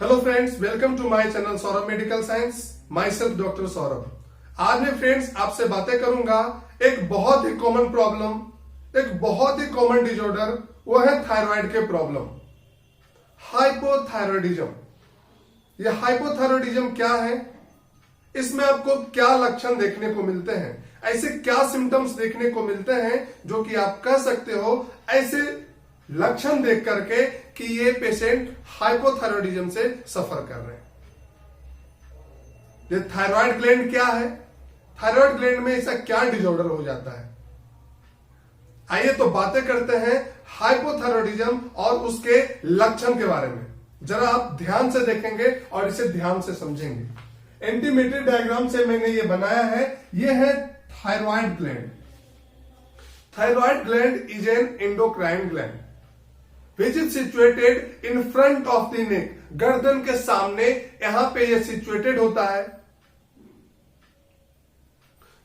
Hello friends, welcome to my channel Saurabh medical science. Myself doctor Saurabh. आज मैं friends आपसे बातें करूंगा एक बहुत ही कॉमन प्रॉब्लम, एक बहुत ही कॉमन डिसऑर्डर, वो है थायराइड के प्रॉब्लम, हाइपोथायरॉयडिज्म। ये हाइपोथायरॉयडिज्म क्या है, इसमें आपको क्या लक्षण देखने को मिलते हैं, ऐसे क्या सिम्टम्स देखने को मिलते हैं जो कि आप कह सकते हो ऐसे लक्षण देख करके कि ये पेशेंट हाइपोथायरॉयडिज्म से सफर कर रहे हैं। ये थायराइड ग्लैंड क्या है, थायराइड ग्लैंड में ऐसा क्या डिसऑर्डर हो जाता है, आइए तो बातें करते हैं हाइपोथायरॉयडिज्म और उसके लक्षण के बारे में। जरा आप ध्यान से देखेंगे और इसे ध्यान से समझेंगे। एंटीमेट्री डायग्राम से मैंने ये बनाया है, ये है thyroid gland. Thyroid gland is an endocrine gland which is situated in front of the neck। गर्दन के सामने यहां पे ये सिचुएटेड होता है,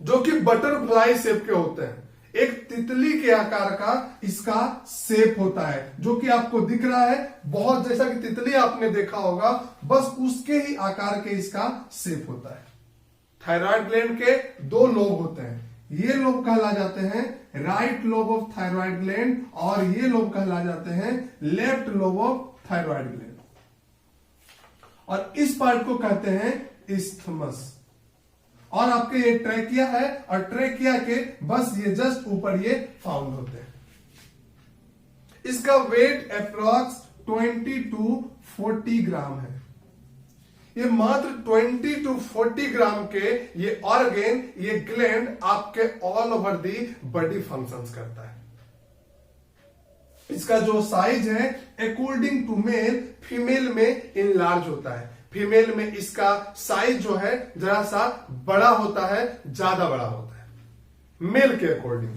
जो कि बटरफ्लाई शेप के होते हैं। एक तितली के आकार का इसका शेप होता है, जो कि आपको दिख रहा है बहुत, जैसा कि तितली आपने देखा होगा, बस उसके ही आकार के इसका शेप होता है। थायराइड ग्लैंड के दो लोब होते हैं, ये लोब कहला जाते हैं right lobe of thyroid gland और ये लोब कहला जाते हैं left lobe of thyroid gland, और इस पार्ट को कहते हैं इस्थमस। और आपके ये ट्रैकिया है, और ट्रैकिया के बस ये जस्ट ऊपर ये फाउंड होते हैं। इसका वेट अप्रॉक्स 20 to 40 ग्राम है। ये मात्र 20 to 40 ग्राम के ये ऑर्गेन, ये ग्लैंड आपके all over the body functions करता है। इसका जो साइज है अकॉर्डिंग टू मेल, फीमेल में इनलार्ज होता है। फीमेल में इसका साइज जो है जरा सा बड़ा होता है, ज्यादा बड़ा होता है मेल के अकॉर्डिंग।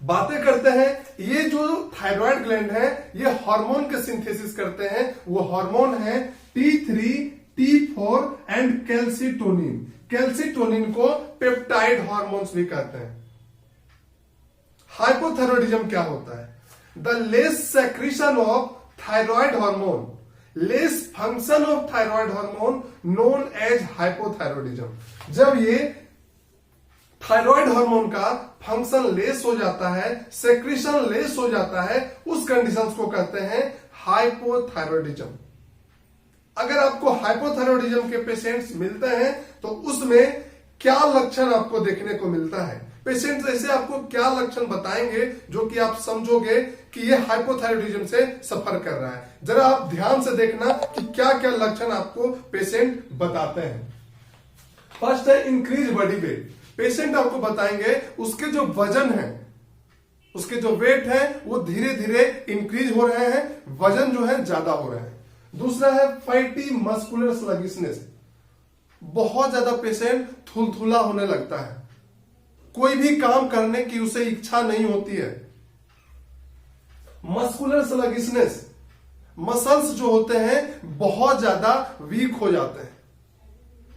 बातें करते हैं, ये जो थायराइड ग्लैंड है ये हार्मोन के सिंथेसिस करते हैं। वो हार्मोन है T3, T4 and calcitonin. Calcitonin को पेप्टाइड हार्मोन्स भी कहते हैं। हाइपोथायरॉयडिज्म क्या होता है? The less secretion of thyroid hormone, less function of thyroid hormone known as hypothyroidism. जब ये थायराइड हार्मोन का फंक्शन लेस हो जाता है, सेक्रीशन लेस हो जाता है, उस कंडीशंस को कहते हैं हाइपोथायरॉयडिज्म। अगर आपको हाइपोथायरॉयडिज्म के पेशेंट्स मिलते हैं तो उसमें क्या लक्षण आपको देखने को मिलता है, पेशेंट्स ऐसे आपको क्या लक्षण बताएंगे जो कि आप समझोगे कि ये हाइपोथायरॉयडिज्म से सफर कर रहा है। जरा आप ध्यान से देखना कि क्या क्या लक्षण आपको पेशेंट बताते हैं। फर्स्ट है इंक्रीज बॉडी वेट। पेशेंट आपको बताएंगे उसके जो वजन है, उसके जो वेट है वो धीरे धीरे इंक्रीज हो रहे हैं, वजन जो है ज्यादा हो रहे हैं। दूसरा है फैटी मस्कुलर स्लगिशनेस। बहुत ज्यादा पेशेंट थुलथुला होने लगता है, कोई भी काम करने की उसे इच्छा नहीं होती है। मस्कुलर स्लगिशनेस, मसल्स जो होते हैं बहुत ज्यादा वीक हो जाते हैं,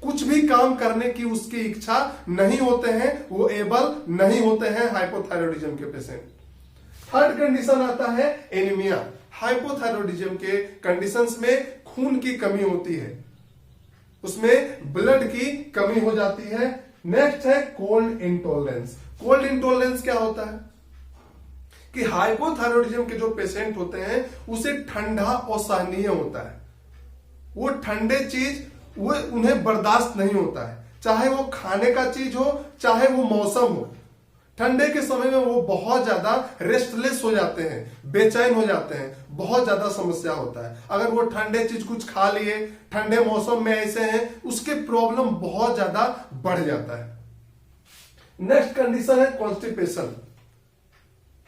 कुछ भी काम करने की उसकी इच्छा नहीं होते हैं, वो एबल नहीं होते हैं हाइपोथायरॉयडिज्म के पेशेंट। थर्ड कंडीशन आता है एनीमिया। हाइपोथायरॉयडिज्म के कंडीशंस में खून की कमी होती है, उसमें ब्लड की कमी हो जाती है। नेक्स्ट है कोल्ड इंटॉलरेंस। कोल्ड इंटॉलरेंस क्या होता है कि हाइपोथायरॉयडिज्म के जो पेशेंट होते हैं उसे ठंडा असहनीय होता है, वो ठंडे चीज वो उन्हें बर्दाश्त नहीं होता है, चाहे वो खाने का चीज हो चाहे वो मौसम हो। ठंडे के समय में वो बहुत ज्यादा रेस्टलेस हो जाते हैं, बेचैन हो जाते हैं, बहुत ज्यादा समस्या होता है। अगर वो ठंडे चीज कुछ खा लिए, ठंडे मौसम में ऐसे हैं, उसके प्रॉब्लम बहुत ज्यादा बढ़ जाता है। नेक्स्ट कंडीशन है कॉन्स्टिपेशन।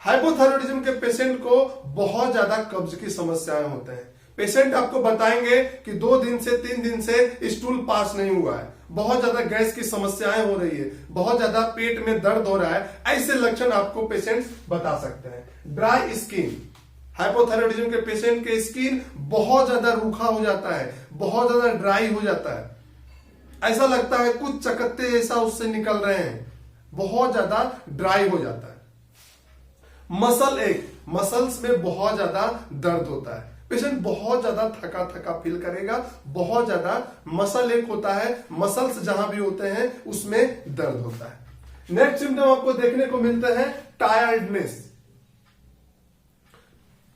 हाइपोथायरॉयडिज्म के पेशेंट को बहुत ज्यादा कब्ज की समस्याएं होते हैं। पेशेंट आपको बताएंगे कि 2 दिन से 3 दिन से स्टूल पास नहीं हुआ है, बहुत ज्यादा गैस की समस्याएं हो रही है, बहुत ज्यादा पेट में दर्द हो रहा है, ऐसे लक्षण आपको पेशेंट्स बता सकते हैं। ड्राई स्किन, हाइपोथायरॉयडिज्म के पेशेंट के स्किन बहुत ज्यादा रूखा हो जाता है, बहुत ज्यादा ड्राई हो जाता है, ऐसा लगता है कुछ चकत्ते जैसा उससे निकल रहे हैं, बहुत ज्यादा ड्राई हो जाता है। मसल एक, मसल्स में बहुत ज्यादा दर्द होता है, पेशेंट बहुत ज्यादा थका थका फील करेगा, बहुत ज्यादा मसल एक होता है, मसल्स जहां भी होते हैं उसमें दर्द होता है। नेक्स्ट सिम्टम आपको देखने को मिलते हैं टायर्डनेस।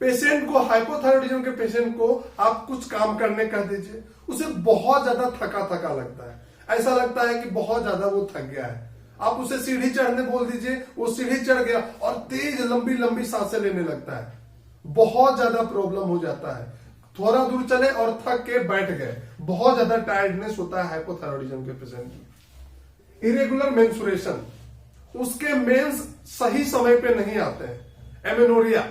पेशेंट को, हाइपोथायरॉयडिज्म के पेशेंट को आप कुछ काम करने कह दीजिए, उसे बहुत ज्यादा थका थका लगता है, ऐसा लगता है कि बहुत ज्यादा वो थक गया है। आप उसे सीढ़ी चढ़ने बोल दीजिए, वो सीढ़ी चढ़ गया और तेज लंबी लंबी सांसें लेने लगता है, बहुत ज्यादा प्रॉब्लम हो जाता है। थोड़ा दूर चले और थक के बैठ गए, बहुत ज्यादा टायर्डनेस होता है हाइपोथायरॉयडिज्म के पेशेंट में। इरेगुलर मेंस्ट्रुएशन, उसके मेंस सही समय पे नहीं आते हैं। एमेनोरिया,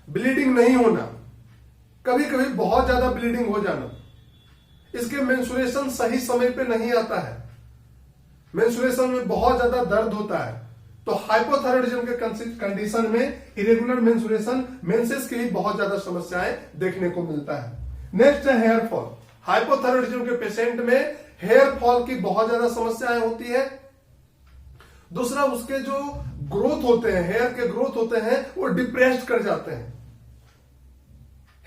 ब्लीडिंग नहीं होना, कभी कभी बहुत ज्यादा ब्लीडिंग हो जाना, इसके मेंस्ट्रुएशन सही समय पे नहीं आता है, मेंस्ट्रुएशन में बहुत ज्यादा दर्द होता है। तो हाइपोथायरॉयडिज्म के कंडीशन में इरेगुलर मेंस्ट्रुएशन, मेंसेस की भी बहुत ज्यादा समस्याएं देखने को मिलता है। नेक्स्ट है हेयर फॉल। हाइपोथायरॉयडिज्म के पेशेंट में हेयर फॉल की बहुत ज्यादा समस्याएं होती है। दूसरा, उसके जो ग्रोथ होते हैं, हेयर के ग्रोथ होते हैं, वो डिप्रेस्ड कर जाते हैं।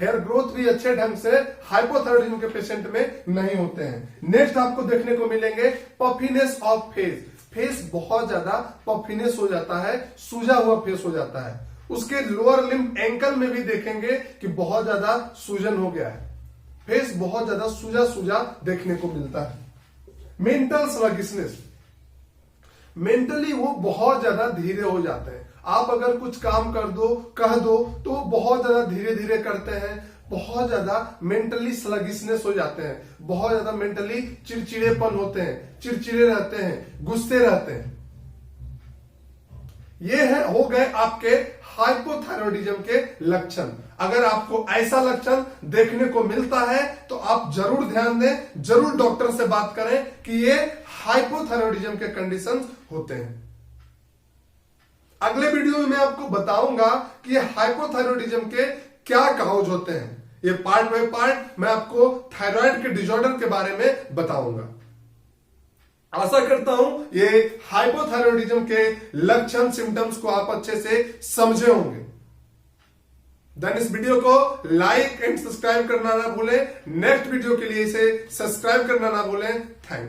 हेयर ग्रोथ भी अच्छे ढंग से हाइपोथायरॉयडिज्म के पेशेंट में नहीं होते हैं। नेक्स्ट आपको देखने को मिलेंगे पफिनेस ऑफ फेस। फेस बहुत ज्यादा पफिनेस हो जाता है, सूजा हुआ फेस हो जाता है। उसके लोअर लिम्ब एंकल में भी देखेंगे कि बहुत ज्यादा सूजन हो गया है, फेस बहुत ज्यादा सूजा सूजा देखने को मिलता है। मेंटल स्लगिशनेस, मेंटली वो बहुत ज्यादा धीरे हो जाते हैं। आप अगर कुछ काम कर दो, कह दो, तो वो बहुत ज्यादा धीरे धीरे करते हैं, बहुत ज्यादा मेंटली स्लगिशनेस हो जाते हैं, बहुत ज्यादा मेंटली चिड़चिड़ेपन होते हैं, चिड़चिड़े रहते हैं, गुस्से रहते हैं। ये है, हो गए आपके हाइपोथायरॉयडिज्म के लक्षण। अगर आपको ऐसा लक्षण देखने को मिलता है तो आप जरूर ध्यान दें, जरूर डॉक्टर से बात करें कि ये हाइपोथायरॉयडिज्म के कंडीशंस होते हैं। अगले वीडियो में मैं आपको बताऊंगा कि हाइपोथायरॉयडिज्म के क्या काउज होते हैं। ये पार्ट बाय पार्ट मैं आपको थायराइड के डिसऑर्डर के बारे में बताऊंगा। आशा करता हूं ये हाइपोथायरॉयडिज्म के लक्षण, सिम्टम्स को आप अच्छे से समझे होंगे। देन इस वीडियो को लाइक एंड सब्सक्राइब करना ना भूलें। नेक्स्ट वीडियो के लिए इसे सब्सक्राइब करना ना भूलें। Thank you.